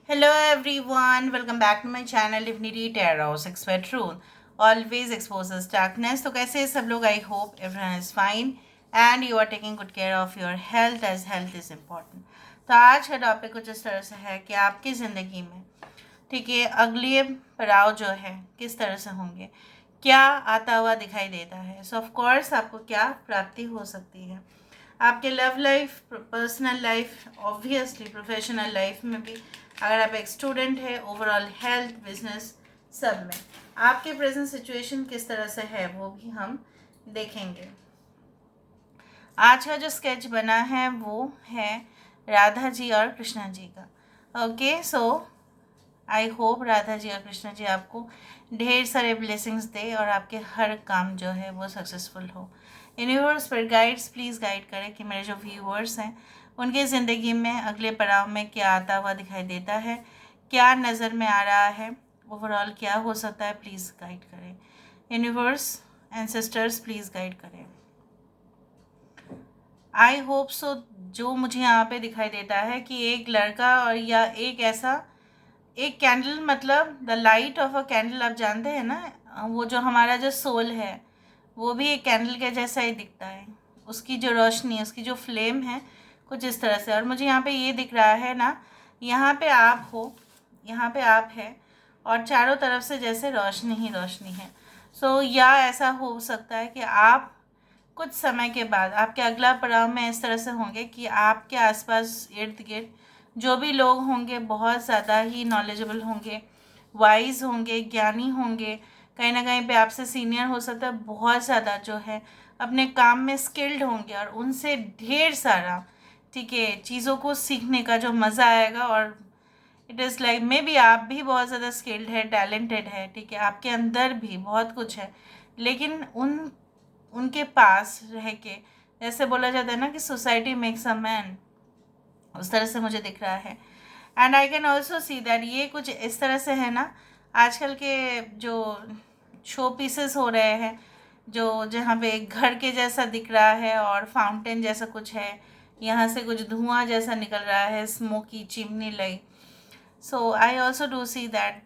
Hello everyone, welcome back to my channel Divinity Tarot 6 Bedroom. Always exposes darkness. तो कैसे हैं सब लोग? I hope everyone is fine and you are taking good care of your health as health is important. तो आज का topic कुछ इस तरह से है कि आपकी ज़िंदगी में ठीक है अगले पड़ाव जो है किस तरह से होंगे, क्या आता हुआ दिखाई देता है। सो ऑफ कोर्स आपको क्या प्राप्ति हो सकती है आपके love life, personal life, obviously professional life में भी, अगर आप एक स्टूडेंट है, ओवरऑल हेल्थ, बिजनेस, सब में आपके प्रेजेंट सिचुएशन किस तरह से है वो भी हम देखेंगे। आज का जो स्केच बना है वो है राधा जी और कृष्णा जी का। Okay, so I hope Radha ji और कृष्णा जी आपको ढेर सारे ब्लेसिंग्स दे और आपके हर काम जो है वो सक्सेसफुल हो। यूनिवर्स पर गाइड्स प्लीज़ गाइड करें कि मेरे जो व्यूअर्स हैं उनकी ज़िंदगी में अगले पड़ाव में क्या आता हुआ दिखाई देता है, क्या नज़र में आ रहा है, ओवरऑल क्या हो सकता है, प्लीज़ गाइड करें। Universe and sisters please guide करें। I hope so. जो मुझे यहाँ पे दिखाई देता है कि एक लड़का और या एक ऐसा एक कैंडल, मतलब the light of a candle, आप जानते हैं ना, वो जो हमारा जो सोल है वो भी एक कैंडल के जैसा ही दिखता है। उसकी जो रोशनी, उसकी जो फ्लेम है कुछ इस तरह से। और मुझे यहाँ पे ये दिख रहा है ना, यहाँ पे आप हो, यहाँ पे आप है और चारों तरफ से जैसे रोशनी ही रोशनी है। सो या ऐसा हो सकता है कि आप कुछ समय के बाद आपके अगला पड़ाव में इस तरह से होंगे कि आपके आसपास इर्द गिर्द जो भी लोग होंगे बहुत ज़्यादा ही नॉलेजेबल होंगे, वाइज होंगे, ज्ञानी होंगे, कहीं ना कहीं पे आपसे सीनियर हो सकता है, बहुत ज़्यादा जो है अपने काम में स्किल्ड होंगे और उनसे ढेर सारा ठीक है चीज़ों को सीखने का जो मज़ा आएगा। और it is like may be आप भी बहुत ज़्यादा स्किल्ड है, टैलेंटेड है, ठीक है, आपके अंदर भी बहुत कुछ है, लेकिन उनके पास रह के, जैसे बोला जाता है ना कि सोसाइटी मेक्स अ मैन, उस तरह से मुझे दिख रहा है। And I can also see that ये कुछ इस तरह से है ना, आजकल के जो शो पीसेस हो रहे हैं, जो जहाँ पे एक घर के जैसा दिख रहा है और फाउंटेन जैसा कुछ है, यहाँ से कुछ धुआं जैसा निकल रहा है, smoky chimney like. So I also do see that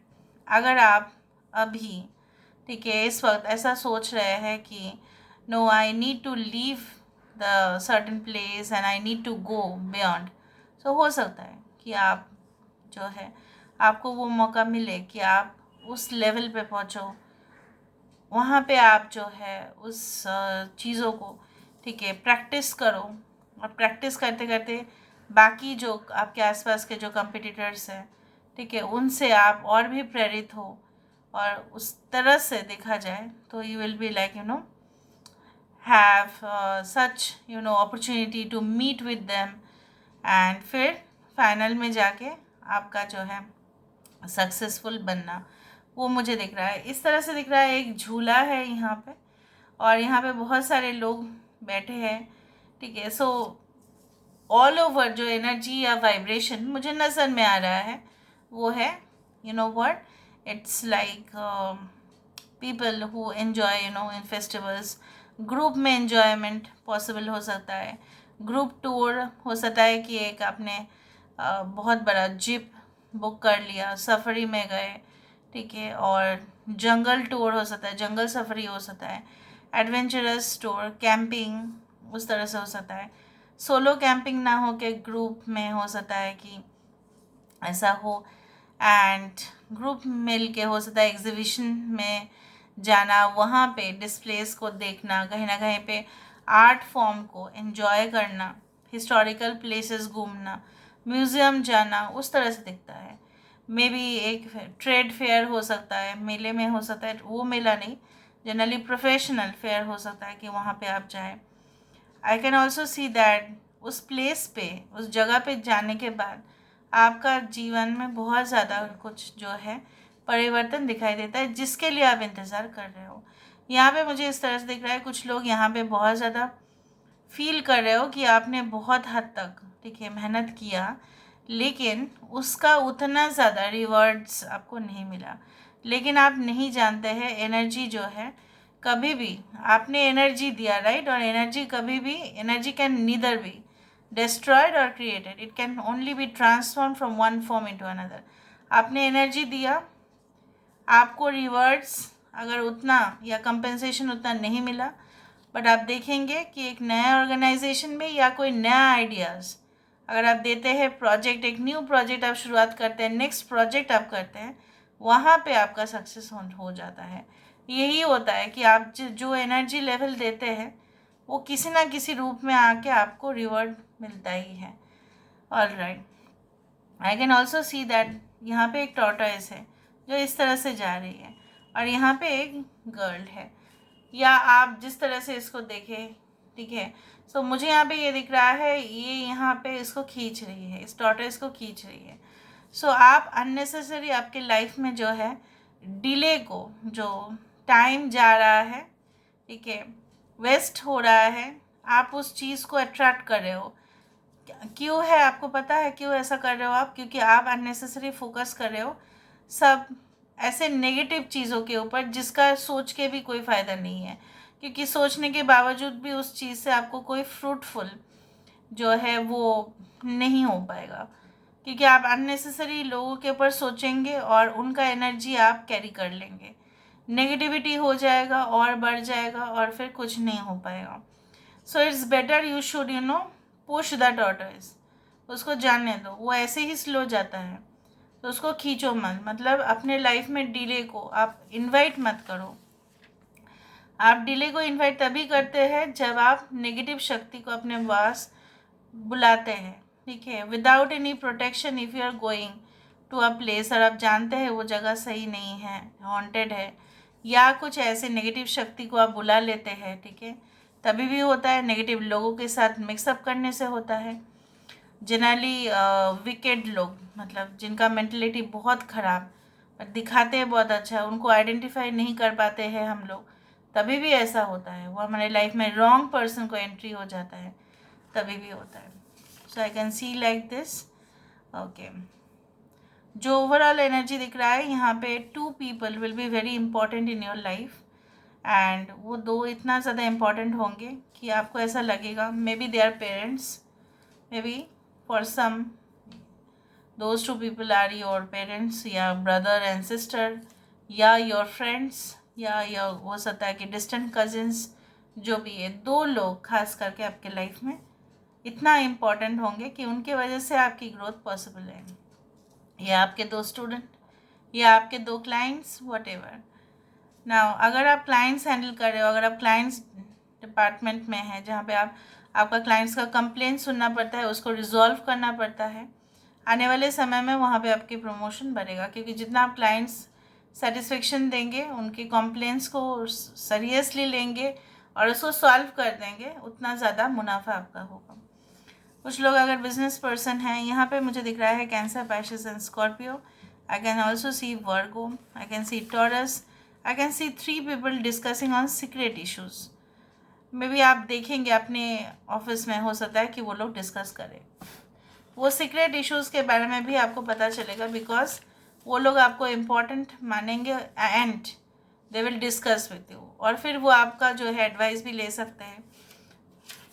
अगर आप अभी ठीक है इस वक्त ऐसा सोच रहे हैं कि no I need to leave the certain place and I need to go beyond, so हो सकता है कि आप जो है आपको वो मौका मिले कि आप उस लेवल पे पहुँचो, वहाँ पे आप जो है उस चीज़ों को ठीक है प्रैक्टिस करो और प्रैक्टिस करते करते बाकी जो आपके आसपास के जो कंपिटिटर्स हैं ठीक है उनसे आप और भी प्रेरित हो और उस तरह से देखा जाए तो you will be like have such opportunity to meet with them and फिर फाइनल में जाके आपका जो है सक्सेसफुल बनना, वो मुझे दिख रहा है। इस तरह से दिख रहा है, एक झूला है यहाँ पे और यहाँ पे बहुत सारे लोग बैठे हैं ठीक है। सो ऑल ओवर जो एनर्जी या वाइब्रेशन मुझे नज़र में आ रहा है वो है what, it's like people who enjoy in festivals, group में एन्जॉयमेंट पॉसिबल हो सकता है, ग्रुप टूर हो सकता है कि एक आपने बहुत बड़ा जिप बुक कर लिया, सफरी में गए ठीक है, और जंगल टूर हो सकता है, जंगल सफरी हो सकता है, एडवेंचरस टूर, कैंपिंग उस तरह से हो सकता है, सोलो कैंपिंग ना हो के ग्रुप में हो सकता है कि ऐसा हो, एंड ग्रुप मिल के हो सकता है एग्जीबिशन में जाना, वहाँ पे डिस्प्लेस को देखना, कहीं ना कहीं पे आर्ट फॉर्म को एंजॉय करना, हिस्टोरिकल प्लेसेस घूमना, म्यूज़ियम जाना, उस तरह से दिखता है। मे बी एक ट्रेड फेयर हो सकता है, मेले में हो सकता है, वो मेला नहीं, जनरली प्रोफेशनल फेयर हो सकता है कि वहाँ पे आप जाएं। I can also see that उस प्लेस पे, उस जगह पे जाने के बाद आपका जीवन में बहुत ज़्यादा कुछ जो है परिवर्तन दिखाई देता है जिसके लिए आप इंतज़ार कर रहे हो। यहाँ पे मुझे इस तरह से दिख रहा है कुछ लोग यहाँ पे बहुत ज़्यादा फील कर रहे हो कि आपने बहुत हद तक ठीक है मेहनत किया, लेकिन उसका उतना ज़्यादा रिवॉर्ड्स आपको नहीं मिला। लेकिन आप नहीं जानते हैं एनर्जी जो है, कभी भी आपने एनर्जी दिया राइट, और एनर्जी कभी भी, energy can neither be destroyed or created. It can only be transformed from one form into another. आपने एनर्जी दिया, आपको रिवर्ड्स अगर उतना या कंपेंसेशन उतना नहीं मिला, बट आप देखेंगे कि एक नया ऑर्गेनाइजेशन में या कोई नया आइडियाज़ अगर आप देते हैं, प्रोजेक्ट, एक न्यू प्रोजेक्ट आप शुरुआत करते हैं, नेक्स्ट प्रोजेक्ट आप करते हैं, वहाँ पे आपका सक्सेस हो जाता है। यही होता है कि आप जो एनर्जी लेवल देते हैं वो किसी ना किसी रूप में आके आपको रिवॉर्ड मिलता ही है। Alright, I can also see that यहाँ पे एक टॉर्टोइस है जो इस तरह से जा रही है और यहाँ पे एक गर्ल है, या आप जिस तरह से इसको देखें, ठीक है। सो मुझे यहाँ पे ये दिख रहा है, ये यहाँ पे इसको खींच रही है, इस टॉर्टोइस को खींच रही है। सो आप अननेसेसरी आपके लाइफ में जो है डिले को, जो टाइम जा रहा है, ठीक है, वेस्ट हो रहा है, आप उस चीज़ को अट्रैक्ट कर रहे हो। क्यों है आपको पता है क्यों ऐसा कर रहे हो आप? क्योंकि आप अननेसेसरी फोकस कर रहे हो सब ऐसे नेगेटिव चीज़ों के ऊपर जिसका सोच के भी कोई फ़ायदा नहीं है, क्योंकि सोचने के बावजूद भी उस चीज़ से आपको कोई फ्रूटफुल जो है वो नहीं हो पाएगा, क्योंकि आप अननेसेसरी लोगों के ऊपर सोचेंगे और उनका एनर्जी आप कैरी कर लेंगे, नेगेटिविटी हो जाएगा और बढ़ जाएगा और फिर कुछ नहीं हो पाएगा। So it's better you should push the tortoise, उसको जाने दो, वो ऐसे ही स्लो जाता है, तो उसको खींचो मत। मतलब अपने लाइफ में डिले को आप इनवाइट मत करो। आप डिले को इनवाइट तभी करते हैं जब आप नेगेटिव शक्ति को अपने पास बुलाते हैं, ठीक है, without any protection. If you are going to a place और आप जानते हैं वो जगह सही नहीं है, हॉन्टेड है, या कुछ ऐसे नेगेटिव शक्ति को आप बुला लेते हैं, ठीक है, तभी भी होता है। नेगेटिव लोगों के साथ मिक्सअप करने से होता है। जनरली विकेड लोग, मतलब जिनका मेंटलिटी बहुत ख़राब पर दिखाते हैं बहुत अच्छा, उनको आइडेंटिफाई नहीं कर पाते हैं हम लोग, तभी भी ऐसा होता है। वो हमारे लाइफ में रॉन्ग पर्सन को एंट्री हो जाता है, तभी भी होता है। So I can see like this. Okay, जो ओवरऑल एनर्जी दिख रहा है यहाँ पे, 2 people will be very important in your life, and वो 2 इतना ज़्यादा इम्पॉर्टेंट होंगे कि आपको ऐसा लगेगा may be they are parents, may be for some those 2 people are your parents, या ब्रदर एंड सिस्टर, या योर फ्रेंड्स, या हो सकता है कि डिस्टेंट कजिन्स, जो भी है। 2 लोग खास करके आपके लाइफ में इतना इम्पॉर्टेंट होंगे कि उनके वजह से आपकी ग्रोथ पॉसिबल है, या आपके 2 स्टूडेंट, या आपके 2 क्लाइंट्स, वट एवर। नाउ अगर आप क्लाइंट्स हैंडल कर रहे हो, अगर आप क्लाइंट्स डिपार्टमेंट में हैं जहाँ पे आपका क्लाइंट्स का कंप्लेंट सुनना पड़ता है, उसको रिजॉल्व करना पड़ता है, आने वाले समय में वहाँ पे आपकी प्रमोशन बढ़ेगा, क्योंकि जितना आप क्लाइंट्स सेटिस्फेक्शन देंगे, उनके कंप्लेंट्स को सीरियसली लेंगे और उसको सॉल्व कर देंगे, उतना ज़्यादा मुनाफा आपका होगा। कुछ लोग अगर बिजनेस पर्सन हैं, यहाँ पे मुझे दिख रहा है cancer, Pisces and Scorpio. I can also see Virgo, I can C taurus, I can C 3 people discussing on secret issues. May be आप देखेंगे अपने ऑफिस में, हो सकता है कि वो लोग डिस्कस करें, वो सीक्रेट इश्यूज़ के बारे में भी आपको पता चलेगा, बिकॉज वो लोग आपको इम्पॉर्टेंट मानेंगे and they will discuss with you, और फिर वो आपका जो है एडवाइस भी ले सकते हैं।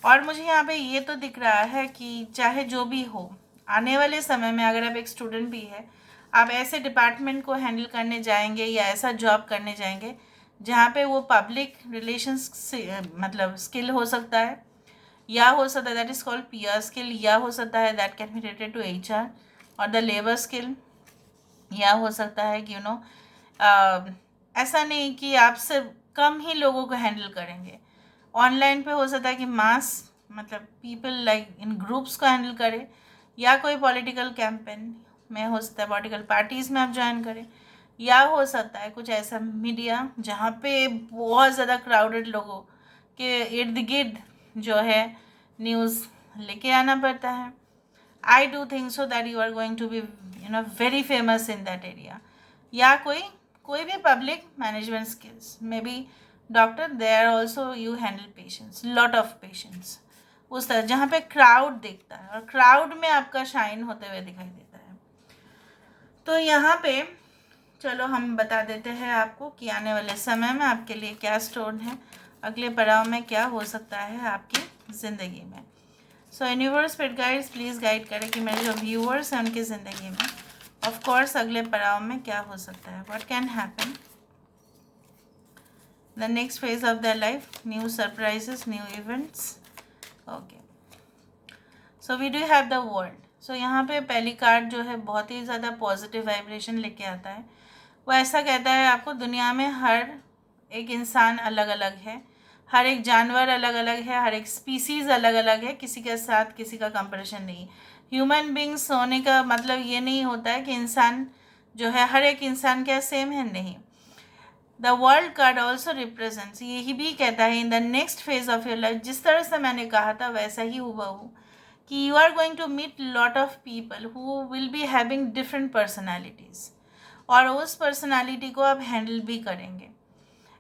और मुझे यहाँ पे ये तो दिख रहा है कि चाहे जो भी हो, आने वाले समय में अगर आप एक स्टूडेंट भी है, आप ऐसे डिपार्टमेंट को हैंडल करने जाएंगे या ऐसा जॉब करने जाएंगे जहाँ पे वो पब्लिक रिलेशंस से मतलब स्किल हो सकता है, या हो सकता है that is called PR skill, या हो सकता है that can be related to HR और द लेबर स्किल, या हो सकता है कि ऐसा नहीं कि आप सिर्फ कम ही लोगों को हैंडल करेंगे। ऑनलाइन पे हो सकता है कि मास, मतलब पीपल लाइक इन ग्रुप्स को हैंडल करें, या कोई पॉलिटिकल कैंपेन में हो सकता है, पॉलिटिकल पार्टीज़ में आप ज्वाइन करें, या हो सकता है कुछ ऐसा मीडिया जहाँ पे बहुत ज़्यादा क्राउडेड लोगों के इर्द गिर्द जो है न्यूज़ लेके आना पड़ता है। I do think so that you are going to be very famous in that area, या कोई भी public management skills, may be doctor, they are also you handle patients, lot of patients, उस तरह जहाँ पे क्राउड दिखता है और क्राउड में आपका शाइन होते हुए दिखाई देता है। तो यहाँ पे चलो हम बता देते हैं आपको कि आने वाले समय में आपके लिए क्या स्टोर है, अगले पड़ाव में क्या हो सकता है आपकी ज़िंदगी में। सो universe spirit guides please guide करें कि मेरे जो व्यूअर्स हैं उनकी ज़िंदगी में ऑफ कोर्स अगले पड़ाव में क्या हो सकता है, what can happen the next phase of their life, new surprises, new events. Okay, so we do have the world. So यहाँ पे पहली कार्ड जो है बहुत ही ज़्यादा पॉजिटिव वाइब्रेशन लेके आता है. वो ऐसा कहता है आपको दुनिया में हर एक इंसान अलग अलग है, हर एक जानवर अलग अलग है, हर एक स्पीसीज़ अलग अलग है, किसी के साथ किसी का कंपैरिजन नहीं. ह्यूमन बींग्स होने का मतलब ये नहीं होता है कि इंसान जो है हर एक इंसान क्या सेम है, नहीं. The world card also represents, यही भी कहता है in the next phase of your life, जिस तरह से मैंने कहा था वैसा ही हुआ हो कि you are going to meet lot of people who will be having different personalities, और उस पर्सनालिटी को आप हैंडल भी करेंगे.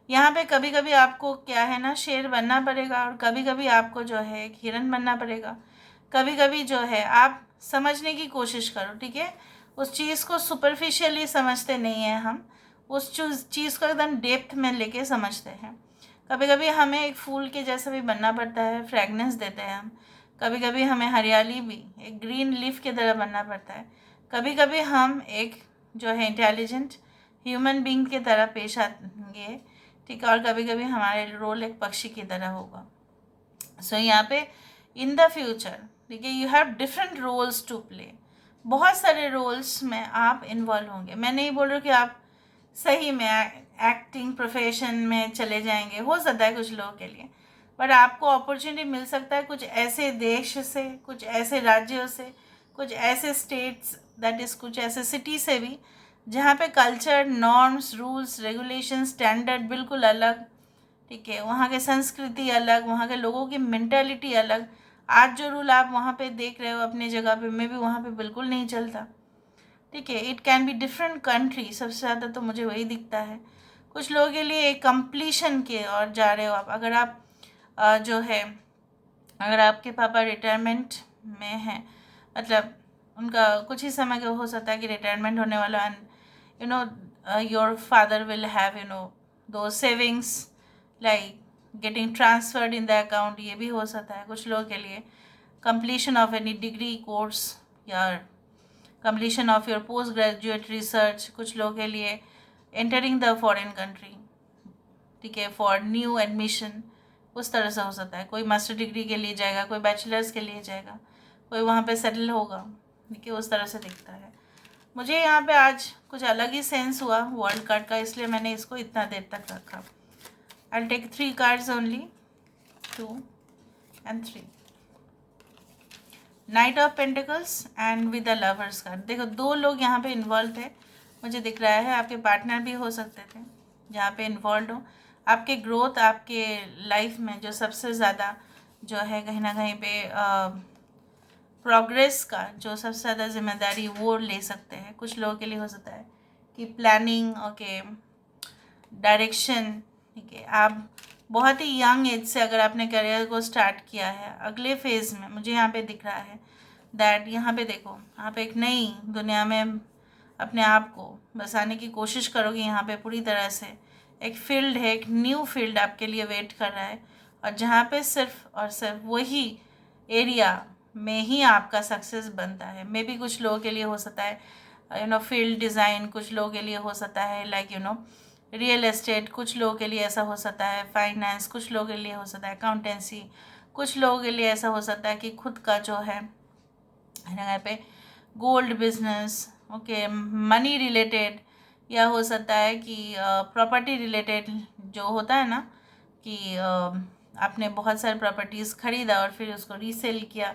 यहाँ पे कभी कभी आपको क्या है ना शेर बनना पड़ेगा, और कभी कभी आपको जो है एक हिरन बनना पड़ेगा. कभी कभी जो है आप समझने की कोशिश करो, ठीक है. उस चीज़ को सुपरफिशियली समझते नहीं हैं हम, उस चीज़ को एकदम डेप्थ में लेके समझते हैं. कभी कभी हमें एक फूल के जैसा भी बनना पड़ता है, फ्रेगनेंस देते हैं हम. कभी कभी हमें हरियाली भी एक ग्रीन लीफ की तरह बनना पड़ता है. कभी कभी हम एक जो है इंटेलिजेंट ह्यूमन बीइंग की तरह पेश आएंगे, ठीक है, और कभी कभी हमारे रोल एक पक्षी की तरह होगा. सो यहाँ पे इन द फ्यूचर, ठीक है, you have different roles to play. बहुत सारे रोल्स में आप इन्वॉल्व होंगे. मैं नहीं बोल रही हूँ कि आप सही में एक्टिंग प्रोफेशन में चले जाएंगे, हो सकता है कुछ लोगों के लिए, बट आपको अपॉर्चुनिटी मिल सकता है कुछ ऐसे देश से, कुछ ऐसे राज्यों से, कुछ ऐसे स्टेट्स, दैट इज़ कुछ ऐसे सिटी से भी जहाँ पे culture, norms, rules, regulation, standard बिल्कुल अलग, ठीक है, वहाँ की संस्कृति अलग, वहाँ के लोगों की मेंटालिटी अलग. आज जो रूल आप वहाँ पे देख रहे हो अपनी जगह पे, मैं भी वहाँ पे बिल्कुल नहीं चलता, ठीक है. It can be different country, सबसे ज़्यादा तो मुझे वही दिखता है. कुछ लोगों के लिए एक कंप्लीशन के और जा रहे हो आप. अगर आप जो है अगर आपके पापा रिटायरमेंट में हैं, मतलब उनका कुछ ही समय का हो सकता है कि रिटायरमेंट होने वाला, and you know your father will have though savings like getting transferred in the account, ये भी हो सकता है. कुछ लोगों के लिए completion of any degree course या completion of your post graduate research. कुछ लोगों के लिए एंटरिंग द फॉरेन कंट्री, ठीक है, फॉर न्यू एडमिशन, उस तरह से हो सकता है. कोई मास्टर डिग्री के लिए जाएगा, कोई बैचलर्स के लिए जाएगा, कोई वहाँ पे सेटल होगा, ठीक है, उस तरह से दिखता है. मुझे यहाँ पे आज कुछ अलग ही सेंस हुआ वर्ल्ड कार्ड का, इसलिए मैंने इसको इतना देर तक रखा. I will take 3 cards only, 2 and 3. Knight of pentacles and with the lovers card. देखो 2 लोग यहाँ पे इन्वॉल्व थे, मुझे दिख रहा है. आपके पार्टनर भी हो सकते थे जहाँ पे इन्वॉल्व हो. आपके ग्रोथ, आपके लाइफ में जो सबसे ज़्यादा जो है कहीं ना कहीं पे प्रोग्रेस का जो सबसे ज़्यादा जिम्मेदारी वो ले सकते हैं. कुछ लोगों के लिए हो सकता है कि प्लानिंग, ओके, डायरेक्शन, ठीक है. आप बहुत ही यंग एज से अगर आपने करियर को स्टार्ट किया है, अगले फेज़ में मुझे यहाँ पे दिख रहा है दैट यहाँ पे देखो आप एक नई दुनिया में अपने आप को बसाने की कोशिश करोगे. यहाँ पे पूरी तरह से एक फील्ड है, एक न्यू फील्ड आपके लिए वेट कर रहा है, और जहाँ पे सिर्फ और सिर्फ वही एरिया में ही आपका सक्सेस बनता है. मे बी कुछ लोगों के लिए हो सकता है फील्ड डिज़ाइन, कुछ लोगों के लिए हो सकता है लाइक रियल एस्टेट, कुछ लोगों के लिए ऐसा हो सकता है फाइनेंस, कुछ लोगों के लिए हो सकता है अकाउंटेंसी, कुछ लोगों के लिए ऐसा हो सकता है कि खुद का जो है यहाँ पे gold business, okay, money related, या हो सकता है कि प्रॉपर्टी रिलेटेड जो होता है ना कि आपने बहुत सारे प्रॉपर्टीज़ ख़रीदा और फिर उसको रीसेल किया,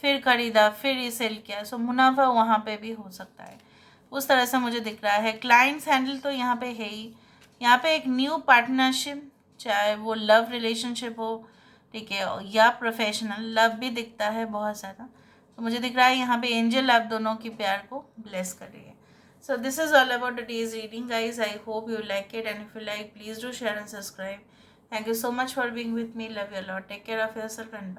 फिर ख़रीदा फिर रीसेल किया, सो मुनाफा वहाँ पे भी हो सकता है. उस तरह से मुझे दिख रहा है. क्लाइंट्स हैंडल तो यहाँ पे है ही. यहाँ पे एक न्यू पार्टनरशिप, चाहे वो लव रिलेशनशिप हो, ठीक है, या प्रोफेशनल लव भी दिखता है बहुत ज़्यादा. तो मुझे दिख रहा है यहाँ पे एंजल आप दोनों की प्यार को ब्लेस कर रही है. So this is all about today's reading guys. I hope you like it, and if you like please do share and subscribe. Thank you so much for being with me. Love you a lot. Take care of yourself and bye.